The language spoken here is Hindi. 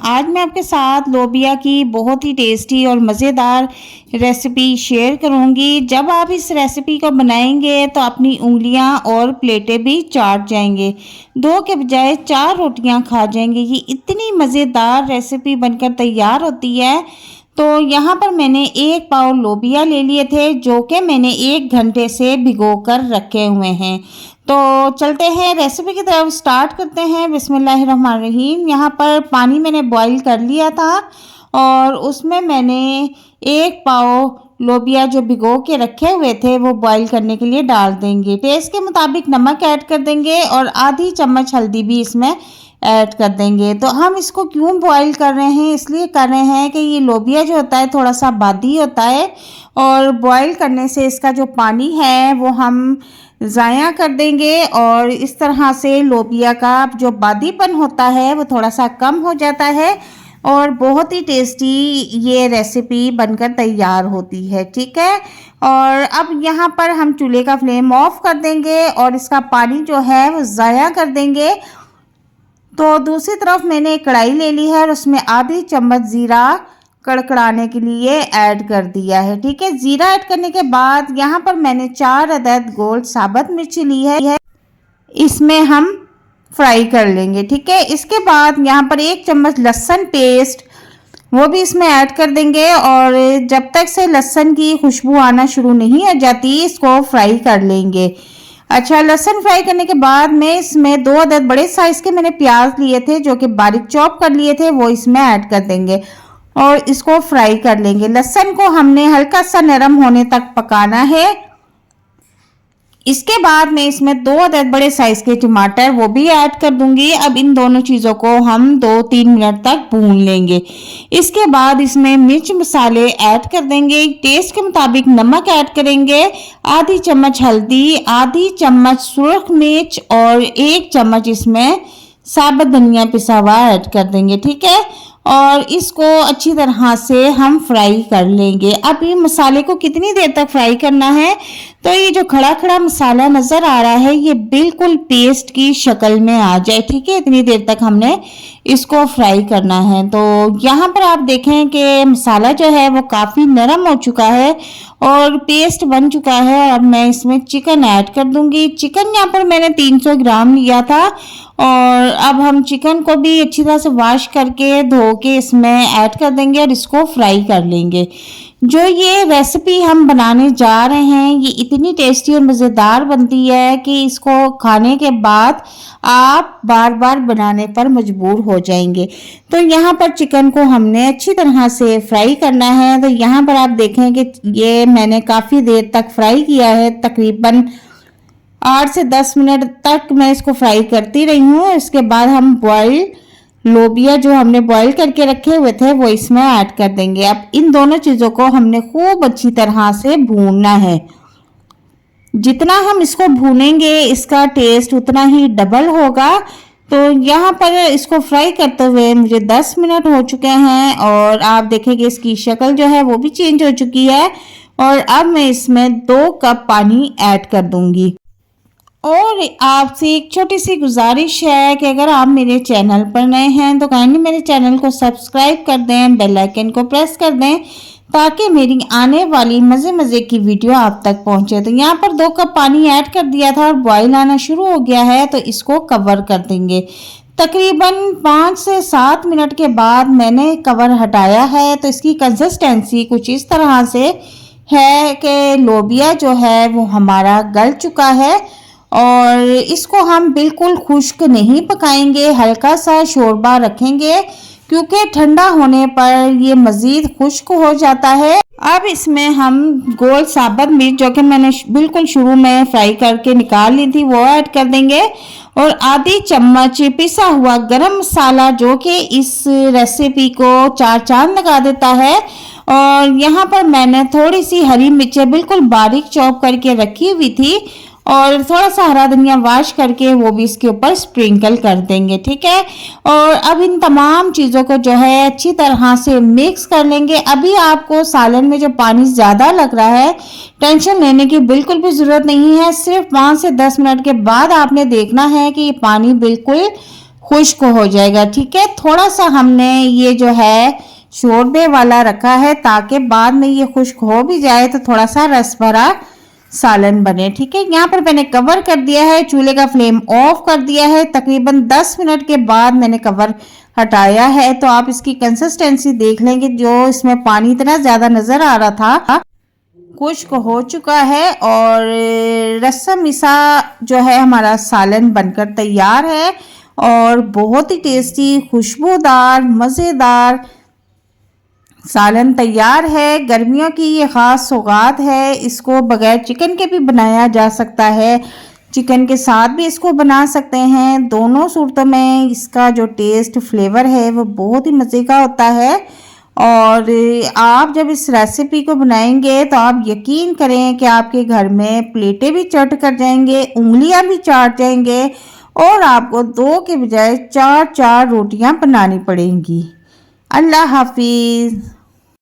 आज मैं आपके साथ लोबिया की बहुत ही टेस्टी और मज़ेदार रेसिपी शेयर करूंगी। जब आप इस रेसिपी को बनाएंगे तो अपनी उंगलियां और प्लेटें भी चाट जाएंगे, दो के बजाय 4 रोटियां खा जाएंगे। ये इतनी मज़ेदार रेसिपी बनकर तैयार होती है। तो यहाँ पर मैंने 1 पाव लोबिया ले लिए थे, जो कि मैंने 1 घंटे से भिगो कर रखे हुए हैं। तो चलते हैं रेसिपी की तरफ, स्टार्ट करते हैं। बिस्मिल्लाहिर्रहमानिर्रहीम। यहाँ पर पानी मैंने बॉईल कर लिया था और उसमें मैंने 1 पाव लोबिया जो भिगो के रखे हुए थे वो बॉईल करने के लिए डाल देंगे। टेस्ट के मुताबिक नमक ऐड कर देंगे और आधी चम्मच हल्दी भी इसमें ऐड कर देंगे। तो हम इसको क्यों बॉईल कर रहे हैं, इसलिए कर रहे हैं कि ये लोबिया जो होता है थोड़ा सा बादी होता है और बॉईल करने से इसका जो पानी है वो हम ज़ाया कर देंगे और इस तरह से लोबिया का जो बादीपन होता है वो थोड़ा सा कम हो जाता है और बहुत ही टेस्टी ये रेसिपी बनकर तैयार होती है। ठीक है, और अब यहाँ पर हम चूल्हे का फ्लेम ऑफ कर देंगे और इसका पानी जो है वो ज़ाया कर देंगे। तो दूसरी तरफ मैंने एक कढ़ाई ले ली है और उसमें आधी चम्मच ज़ीरा कड़कड़ाने के लिए ऐड कर दिया है। ठीक है, ज़ीरा ऐड करने के बाद यहाँ पर मैंने 4 अदद गोल साबुत मिर्ची ली है, इसमें हम फ्राई कर लेंगे। ठीक है, इसके बाद यहाँ पर 1 चम्मच लहसुन पेस्ट वो भी इसमें ऐड कर देंगे और जब तक से लहसुन की खुशबू आना शुरू नहीं हो जाती इसको फ्राई कर लेंगे। अच्छा, लहसुन फ्राई करने के बाद मैं इसमें 2 अदद बड़े साइज़ के मैंने प्याज लिए थे जो कि बारीक चॉप कर लिए थे, वो इसमें ऐड कर देंगे और इसको फ्राई कर लेंगे। लहसुन को हमने हल्का सा नरम होने तक पकाना है। इसके बाद मैं इसमें 2 अदद बड़े साइज के टमाटर वो भी ऐड कर दूंगी। अब इन दोनों चीज़ों को हम 2-3 मिनट तक भून लेंगे। इसके बाद इसमें मिर्च मसाले ऐड कर देंगे, टेस्ट के मुताबिक नमक ऐड करेंगे, आधी चम्मच हल्दी, आधी चम्मच सुरख मिर्च और 1 चम्मच इसमें साबुत धनिया पिसा हुआ ऐड कर देंगे। ठीक है, और इसको अच्छी तरह से हम फ्राई कर लेंगे। अब ये मसाले को कितनी देर तक फ्राई करना है, तो ये जो खड़ा खड़ा मसाला नज़र आ रहा है ये बिल्कुल पेस्ट की शक्ल में आ जाए। ठीक है, इतनी देर तक हमने इसको फ्राई करना है। तो यहाँ पर आप देखें कि मसाला जो है वो काफ़ी नरम हो चुका है और पेस्ट बन चुका है। अब मैं इसमें चिकन ऐड कर दूंगी। चिकन यहाँ पर मैंने 300 ग्राम लिया था और अब हम चिकन को भी अच्छी तरह से वॉश करके धो के इसमें ऐड कर देंगे और इसको फ्राई कर लेंगे। जो ये रेसिपी हम बनाने जा रहे हैं ये इतनी टेस्टी और मज़ेदार बनती है कि इसको खाने के बाद आप बार बार बनाने पर मजबूर हो जाएंगे। तो यहाँ पर चिकन को हमने अच्छी तरह से फ्राई करना है। तो यहाँ पर आप देखें कि ये मैंने काफ़ी देर तक फ्राई किया है, तकरीबन 8 से 10 मिनट तक मैं इसको फ्राई करती रही हूँ। इसके बाद हम बॉयल लोबिया जो हमने बॉईल करके रखे हुए थे वो इसमें ऐड कर देंगे। अब इन दोनों चीज़ों को हमने खूब अच्छी तरह से भूनना है। जितना हम इसको भूनेंगे इसका टेस्ट उतना ही डबल होगा। तो यहाँ पर इसको फ्राई करते हुए मुझे 10 मिनट हो चुके हैं और आप देखेंगे इसकी शक्ल जो है वो भी चेंज हो चुकी है। और अब मैं इसमें 2 कप पानी ऐड कर दूंगी। और आपसे एक छोटी सी गुजारिश है कि अगर आप मेरे चैनल पर नए हैं तो काइंडली मेरे चैनल को सब्सक्राइब कर दें, बेल आइकन को प्रेस कर दें ताकि मेरी आने वाली मज़े की वीडियो आप तक पहुंचे। तो यहाँ पर 2 कप पानी ऐड कर दिया था और बॉईल आना शुरू हो गया है, तो इसको कवर कर देंगे। तकरीबन 5 से 7 मिनट के बाद मैंने कवर हटाया है। तो इसकी कंसिस्टेंसी कुछ इस तरह से है कि लोबिया जो है वो हमारा गल चुका है और इसको हम बिल्कुल खुश्क नहीं पकाएंगे, हल्का सा शोरबा रखेंगे क्योंकि ठंडा होने पर ये मज़ीद खुश्क हो जाता है। अब इसमें हम गोल साबुत मिर्च जो कि मैंने बिल्कुल शुरू में फ्राई करके निकाल ली थी वो ऐड कर देंगे और आधी चम्मच पिसा हुआ गरम मसाला जो कि इस रेसिपी को 4 चांद लगा देता है। और यहाँ पर मैंने थोड़ी सी हरी मिर्चें बिल्कुल बारीक चॉप करके रखी हुई थी और थोड़ा सा हरा धनिया वॉश करके वो भी इसके ऊपर स्प्रिंकल कर देंगे। ठीक है, और अब इन तमाम चीज़ों को जो है अच्छी तरह से मिक्स कर लेंगे। अभी आपको सालन में जो पानी ज़्यादा लग रहा है टेंशन लेने की बिल्कुल भी ज़रूरत नहीं है। सिर्फ 5 से 10 मिनट के बाद आपने देखना है कि ये पानी बिल्कुल खुश्क हो जाएगा। ठीक है, थोड़ा सा हमने ये जो है शोरबे वाला रखा है ताकि बाद में ये खुश्क हो भी जाए तो थोड़ा सा रस भरा सालन बने। ठीक है, यहाँ पर मैंने कवर कर दिया है, चूल्हे का फ्लेम ऑफ कर दिया है। तकरीबन 10 मिनट के बाद मैंने कवर हटाया है तो आप इसकी कंसिस्टेंसी देख लेंगे। जो इसमें पानी इतना ज़्यादा नज़र आ रहा था खुश्क हो चुका है और रस्सा मिसा जो है हमारा सालन बनकर तैयार है और बहुत ही टेस्टी, खुशबूदार, मज़ेदार सालन तैयार है। गर्मियों की ये ख़ास सौगात है। इसको बगैर चिकन के भी बनाया जा सकता है, चिकन के साथ भी इसको बना सकते हैं। दोनों सूरतों में इसका जो टेस्ट फ्लेवर है वो बहुत ही मज़े का होता है। और आप जब इस रेसिपी को बनाएंगे तो आप यकीन करें कि आपके घर में प्लेटें भी चट कर जाएंगे, उंगलियां भी चाट जाएंगे और आपको 2 के बजाय 4 4 रोटियां बनानी पड़ेंगी। अल्लाह हाफिज़।